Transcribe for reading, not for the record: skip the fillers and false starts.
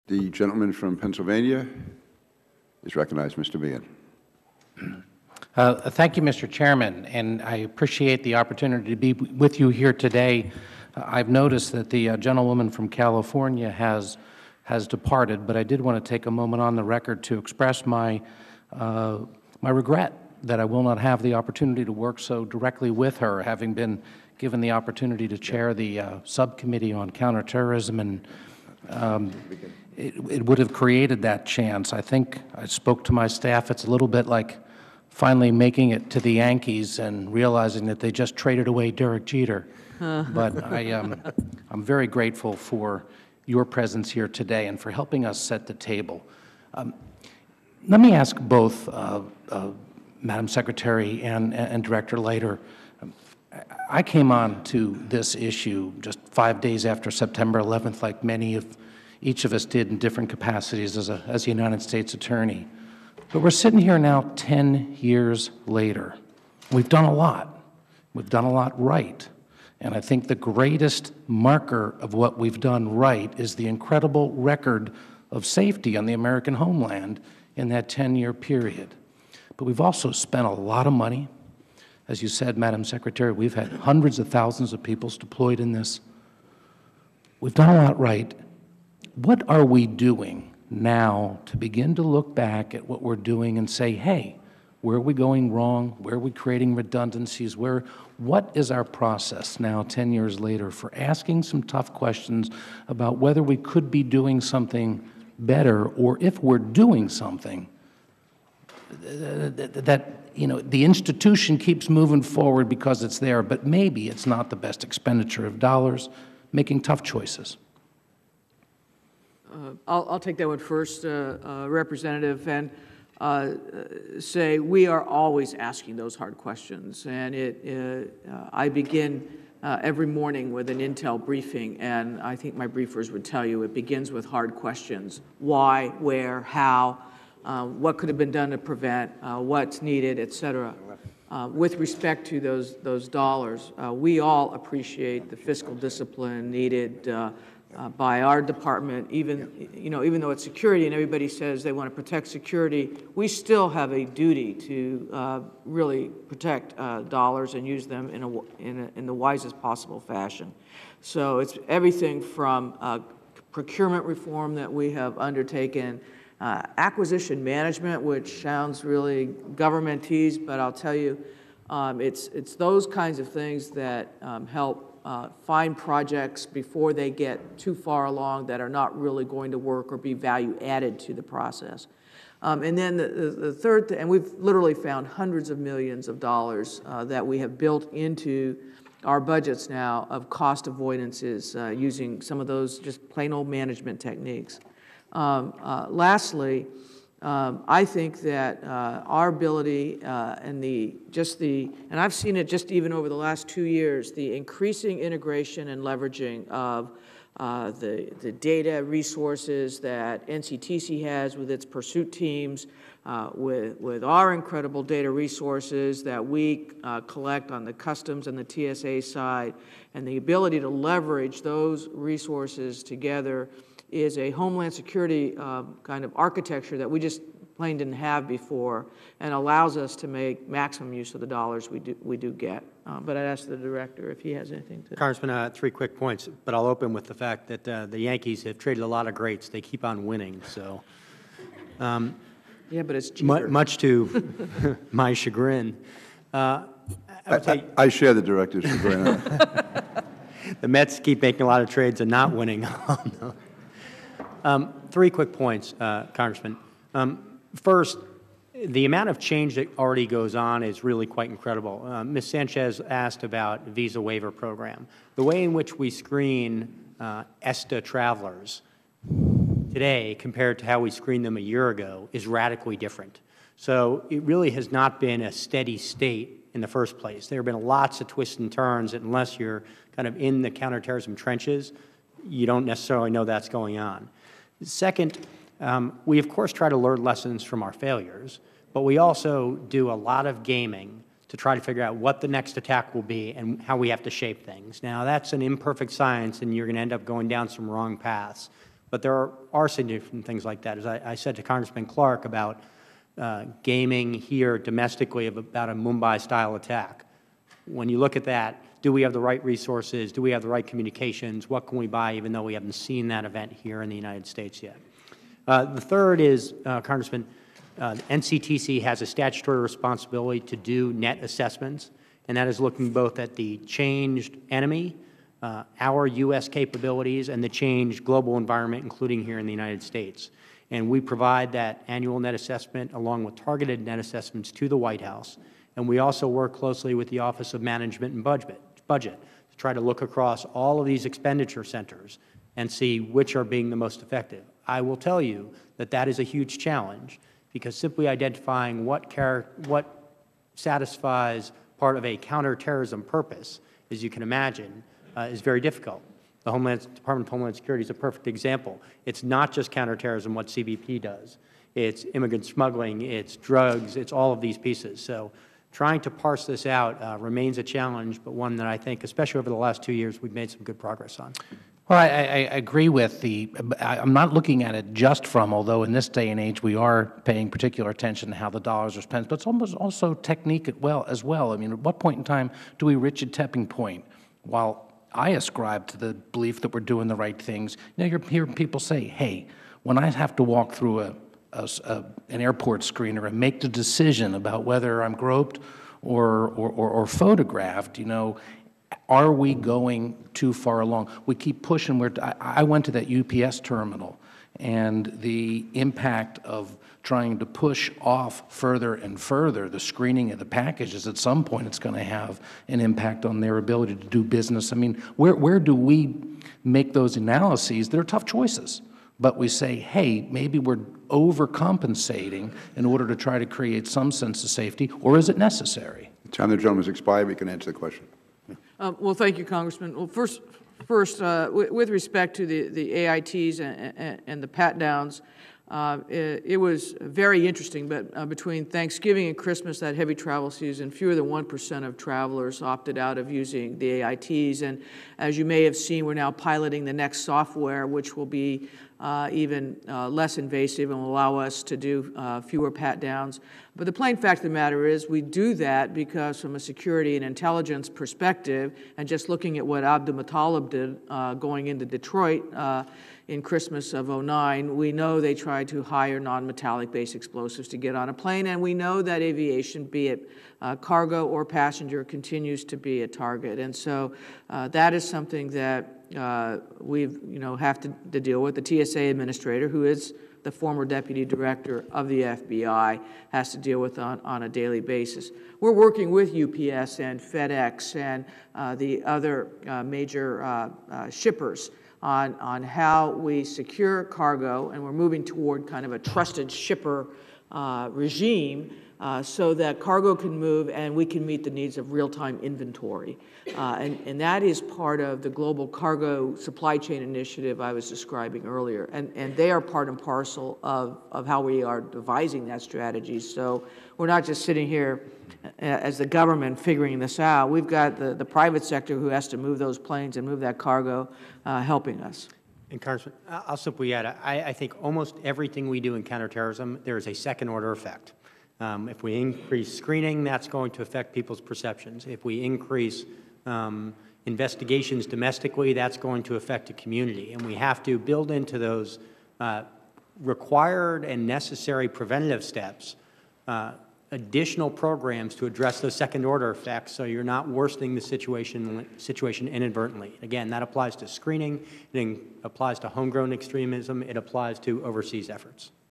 The gentleman from Pennsylvania is recognized, Mr. Meehan. Thank you, Mr. Chairman, and I appreciate the opportunity to be with you here today. I've noticed that the gentlewoman from California has departed, but I did want to take a moment on the record to express my regret that I will not have the opportunity to work so directly with her, having been given the opportunity to chair the subcommittee on counterterrorism, and it would have created that chance. I think I spoke to my staff. It's a little bit like finally making it to the Yankees and realizing that they just traded away Derek Jeter. But I'm very grateful for your presence here today and for helping us set the table. Let me ask both Madam Secretary and Director Leiter. I came on to this issue just 5 days after September 11th, like each of us did in different capacities as a United States Attorney. But we're sitting here now 10 years later. We've done a lot. We've done a lot right. And I think the greatest marker of what we've done right is the incredible record of safety on the American homeland in that 10-year period. But we've also spent a lot of money. As you said, Madam Secretary, we've had hundreds of thousands of people deployed in this. We've done a lot right. What are we doing now to begin to look back at what we're doing and say, hey, where are we going wrong? Where are we creating redundancies? What is our process now, 10 years later, for asking some tough questions about whether we could be doing something better, or if we're doing something that the institution keeps moving forward because it's there, but maybe it's not the best expenditure of dollars, making tough choices? I'll take that one first, Representative, and say we are always asking those hard questions. And I begin every morning with an intel briefing, and I think my briefers would tell you it begins with hard questions: why, where, how, what could have been done to prevent, what's needed, et cetera. With respect to those dollars, we all appreciate the fiscal discipline needed by our department. Even though it's security and everybody says they want to protect security, we still have a duty to really protect dollars and use them in the wisest possible fashion. So it's everything from procurement reform that we have undertaken, acquisition management, which sounds really governmentese, but I'll tell you, it's those kinds of things that help find projects before they get too far along that are not really going to work or be value added to the process. And then the third, and we've literally found hundreds of millions of dollars that we have built into our budgets now of cost avoidances using some of those just plain old management techniques. Lastly, I think that our ability and I've seen it just even over the last 2 years, the increasing integration and leveraging of the data resources that NCTC has with its pursuit teams, with our incredible data resources that we collect on the Customs and the TSA side, and the ability to leverage those resources together is a Homeland Security kind of architecture that we just plain didn't have before, and allows us to make maximum use of the dollars we do get. But I'd ask the Director if he has anything to... Congressman, 3 quick points, but I'll open with the fact that the Yankees have traded a lot of greats. They keep on winning, so... yeah, but it's cheaper. Much to my chagrin. I share the Director's chagrin. The Mets keep making a lot of trades and not winning. 3 quick points, Congressman. First, the amount of change that already goes on is really quite incredible. Ms. Sanchez asked about visa waiver program. The way in which we screen ESTA travelers today compared to how we screened them a year ago is radically different. So it really has not been a steady state in the first place. There have been lots of twists and turns that unless you're kind of in the counterterrorism trenches, you don't necessarily know that's going on. Second, we of course try to learn lessons from our failures, but we also do a lot of gaming to try to figure out what the next attack will be and how we have to shape things. Now, that's an imperfect science, and you're going to end up going down some wrong paths. But there are significant things like that. As I said to Congressman Clark about gaming here domestically about a Mumbai-style attack. When you look at that, do we have the right resources? Do we have the right communications? What can we buy, even though we haven't seen that event here in the United States yet? The third is, Congressman, NCTC has a statutory responsibility to do net assessments, and that is looking both at the changed enemy, our U.S. capabilities, and the changed global environment, including here in the United States. And we provide that annual net assessment along with targeted net assessments to the White House. And we also work closely with the Office of Management and Budget to try to look across all of these expenditure centers and see which are being the most effective. I will tell you that that is a huge challenge, because simply identifying what satisfies part of a counterterrorism purpose, as you can imagine, is very difficult. The Department of Homeland Security is a perfect example. It's not just counterterrorism, what CBP does. It's immigrant smuggling, it's drugs, it's all of these pieces. So trying to parse this out remains a challenge, but one that I think, especially over the last 2 years, we've made some good progress on. Well, I agree with I'm not looking at it just from, although in this day and age we are paying particular attention to how the dollars are spent, but it's almost also technique as well. I mean, at what point in time do we reach a tipping point? While I ascribe to the belief that we're doing the right things, you know, you're hearing people say, hey, when I have to walk through an airport screener and make the decision about whether I'm groped or photographed, you know, are we going too far along? We keep pushing. I went to that UPS terminal, and the impact of trying to push off further and further the screening of the packages, at some point it's going to have an impact on their ability to do business. I mean, where do we make those analyses? They're tough choices. But we say, hey, maybe we're overcompensating in order to try to create some sense of safety, or is it necessary? The time the gentleman has expired, we can answer the question. Well, thank you, Congressman. Well, first, with respect to the AITs and the pat-downs, it was very interesting, but between Thanksgiving and Christmas, that heavy travel season, fewer than 1% of travelers opted out of using the AITs. And as you may have seen, we're now piloting the next software, which will be even less invasive and will allow us to do fewer pat-downs. But the plain fact of the matter is we do that because from a security and intelligence perspective, and just looking at what Abdul Muttalib did going into Detroit in Christmas of '09, we know they tried to hire non-metallic-based explosives to get on a plane, and we know that aviation, be it cargo or passenger, continues to be a target. And so that is something that we've, have to deal with. The TSA administrator, who is the former deputy director of the FBI, has to deal with on a daily basis. We're working with UPS and FedEx and the other major shippers on how we secure cargo, and we're moving toward kind of a trusted shipper regime so that cargo can move and we can meet the needs of real-time inventory. And that is part of the global cargo supply chain initiative I was describing earlier. And they are part and parcel of how we are devising that strategy. So we're not just sitting here as the government figuring this out. We've got the private sector who has to move those planes and move that cargo helping us. And Congressman, I'll simply add, I think almost everything we do in counterterrorism, there is a second-order effect. If we increase screening, that's going to affect people's perceptions. If we increase investigations domestically, that's going to affect the community. And we have to build into those required and necessary preventative steps additional programs to address those second-order effects so you're not worsening the situation inadvertently. Again, that applies to screening, it applies to homegrown extremism, it applies to overseas efforts.